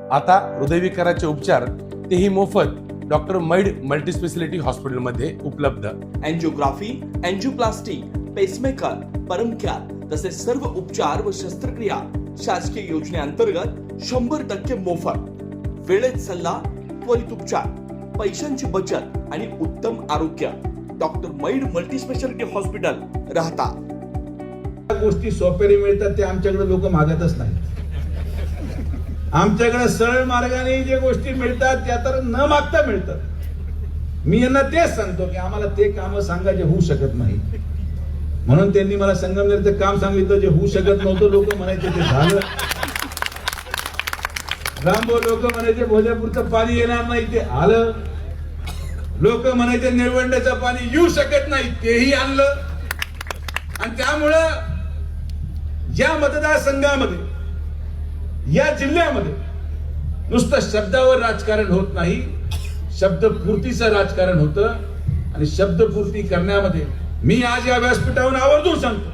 आता हृदयविकाराचे उपचार तेही मोफत डॉक्टर मैड मल्टीस्पेशालिटी हॉस्पिटलमध्ये उपलब्ध। अँजिओग्राफी, अँजिओप्लास्टी, पेसमेकर, परमकॅर तसेच सर्व उपचार व शस्त्रक्रिया शासकीय योजनेअंतर्गत 100% मोफत। वेळेत सल्ला, त्वरित उपचार, पैशांची बचत आणि उत्तम आरोग्य। डॉक्टर मैड मल्टीस्पेशालिटी हॉस्पिटल राहता। गोष्टी सोप्याने मिळतात ते आमच्याकडे लोक मागतच नाही। आमच्याकडे सरळ मार्गाने जे गोष्टी मिळतात त्या तर न मागता मिळतात। मी यांना तेच सांगतो की आम्हाला ते काम सांगा जे होऊ शकत नाही, म्हणून त्यांनी मला संगमनेरचं काम सांगितलं जे होऊ शकत नव्हतं। लोक म्हणायचे ते झालं, रामभाऊ लोक म्हणायचे भोजापूरचं पाणी येणार नाही ते आलं, लोक म्हणायचे निळवंड्याचं पाणी येऊ शकत नाही तेही आणलं। आणि त्यामुळं या मतदारसंघामध्ये, या जिल्ह्यामध्ये नुसतं शब्दावर राजकारण होत नाही, शब्दपूर्तीचं राजकारण होतं। आणि शब्दपूर्ती करण्यामध्ये मी आज या व्यासपीठावरून आवर्जून सांगतो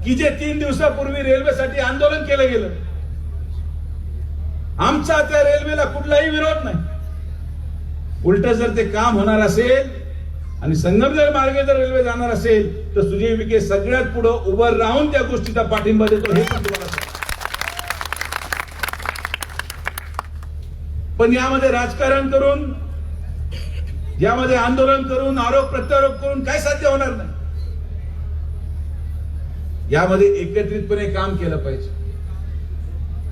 की जे 3 दिवसापूर्वी रेल्वेसाठी आंदोलन केलं गेलं, आमचा त्या रेल्वेला कुठलाही विरोध नाही। उलट जर ते काम होणार असेल आणि संगमनेर मार्गे जर रेल्वे जाणार असेल तर सुजय विखे सगळ्यात पुढे उभं राहून त्या गोष्टीचा पाठिंबा देतो, हे पण तुम्हाला सांगतो। पण यामध्ये राजकारण करून, यामध्ये आंदोलन करून, आरोप प्रत्यारोप करून काय साध्य होणार नाही। यामध्ये एकत्रितपणे काम केलं पाहिजे।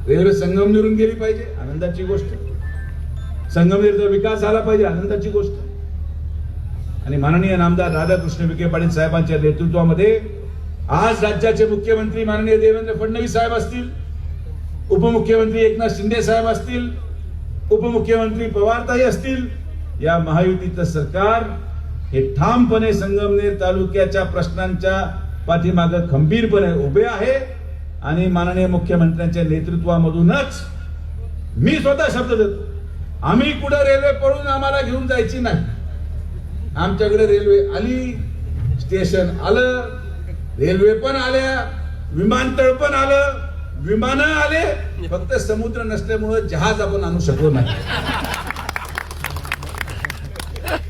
रेल्वे संगमनेरून गेली पाहिजे, आनंदाची गोष्ट। संगमनेरचा विकास झाला पाहिजे, आनंदाची गोष्ट। आणि माननीय नामदार राधाकृष्ण विखे पाटील साहेबांच्या नेतृत्वामध्ये आज राज्याचे मुख्यमंत्री माननीय देवेंद्र फडणवीस साहेब असतील, उपमुख्यमंत्री एकनाथ शिंदे साहेब असतील, उपमुख्यमंत्री पवारताई असतील, या महायुतीचं सरकार हे ठामपणे संगमनेर तालुक्याच्या प्रश्नांच्या पाठीमागे खंबीरपणे उभे आहे। आणि माननीय मुख्यमंत्र्यांच्या नेतृत्वामधूनच मी स्वतः शब्द देतो, आम्ही कुठे रेल्वे पळून आम्हाला घेऊन जायची नाही। आमच्याकडे रेल्वे आली, स्टेशन आलं, रेल्वे पण आल्या, विमानतळ पण आलं, विमानं आले, फक्त समुद्र नसल्यामुळे जहाज आपण आणू शकलो नाही।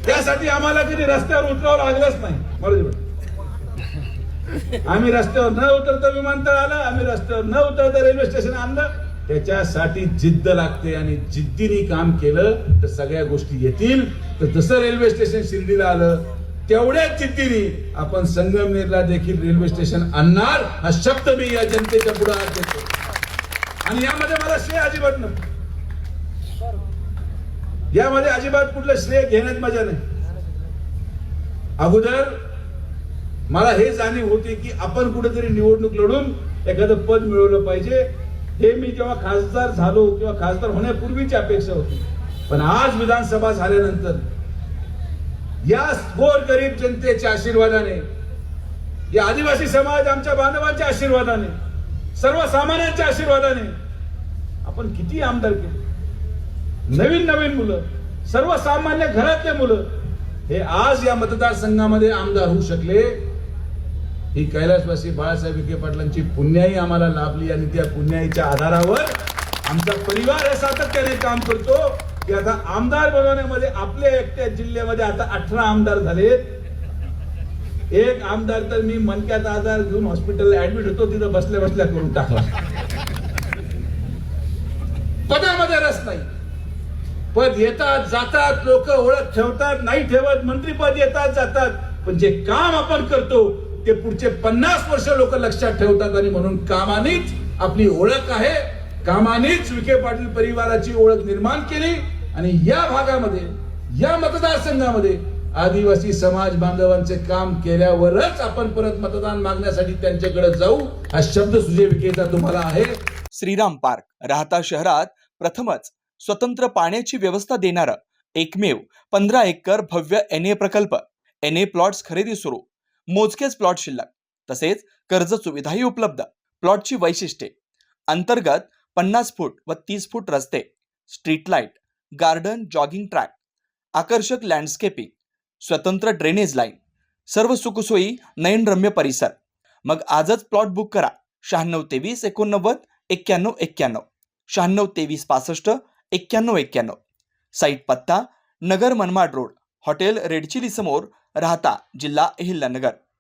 त्यासाठी आम्हाला कधी रस्त्यावर उतरावं लागलंच नाही। बरोबर, आम्ही रस्त्यावर न उतरता विमानतळ आलं, आम्ही रस्त्यावर न उतरता रेल्वे स्टेशन आणलं। त्याच्यासाठी जिद्द लागते आणि जिद्दीने काम केलं तर सगळ्या गोष्टी येतील। तर जसं रेल्वे स्टेशन शिर्डीला आलं तेवढ्याच जिद्दीने आपण संगमनेरला देखील रेल्वे स्टेशन आणणार, हा शब्द मी या जनतेच्या पुढे आज देतो। आणि यामध्ये मला श्रेय अजिबात नको, यामध्ये अजिबात कुठलं श्रेय घेण्यात मजा नाही। अगोदर मला हे जाणीव होती की आपण कुठेतरी निवडणूक लढून एखादं पद मिळवलं पाहिजे, हे मी जेव्हा खासदार झालो किंवा खासदार होण्यापूर्वीची अपेक्षा होती। पण आज विधानसभा झाल्यानंतर या गोरगरीब जनतेच्या आशीर्वादाने, या आदिवासी समाज आमच्या बांधवांच्या आशीर्वादाने, सर्वसामान्यांच्या आशीर्वादाने आपण किती आमदार केले, नवीन नवीन मुलं, सर्वसामान्य घरातले मुलं हे आज या मतदारसंघामध्ये आमदार होऊ शकले। ही कैलासवासी बाळासाहेब विखे पाटलांची पुण्याई आम्हाला लाभली आणि त्या पुण्याईच्या आधारावर आमचा परिवार हे सातत्याने काम करतो की आता आमदार बनवण्यामध्ये आपल्या एकट्या जिल्ह्यामध्ये आता 18 आमदार झालेत। एक आमदार तर मी मनक्यात आजार घेऊन हॉस्पिटलला ऍडमिट होतो, तिथं बसल्या बसल्या करून टाकला। पदामध्ये रस नाही, पद येतात जातात, लोक ओळख ठेवतात नाही ठेवत, मंत्रीपद येतात जातात, पण जे काम आपण करतो ते पुढचे 50 वर्ष लोक लक्षात ठेवतात। आणि म्हणून कामानेच आपली ओळख आहे, कामानेच विखे पाटील परिवाराची ओळख निर्माण केली। आणि या भागामध्ये, या मतदारसंघामध्ये आदिवासी समाज बांधवांचे काम केल्यावरच आपण परत मतदान मागण्यासाठी त्यांच्याकडे जाऊ, हा शब्द सुजय विखेचा तुम्हाला आहे। श्रीराम पार्क राहता शहरात प्रथमच स्वतंत्र पाण्याची व्यवस्था देणारा एकमेव 15 एकर भव्य NA प्रकल्प। NA प्लॉट्स खरेदी सुरू, मोजकेच प्लॉट शिल्लक, तसेच कर्ज सुविधाही उपलब्ध। प्लॉटची वैशिष्ट्ये: अंतर्गत 50 फूट व 30 फूट रस्ते, street light, garden, jogging track, आकर्षक लँडस्केपिंग, स्वतंत्र ड्रेनेज लाईन, सर्व सुखसोयी, नयनरम्य परिसर। मग आजच प्लॉट बुक करा 96 23 89 91 91, 962365 9191. साईट पत्ता Nagar Manmad road, hotel red chili समोर, राहता, जिल्हा अहिल्यानगर.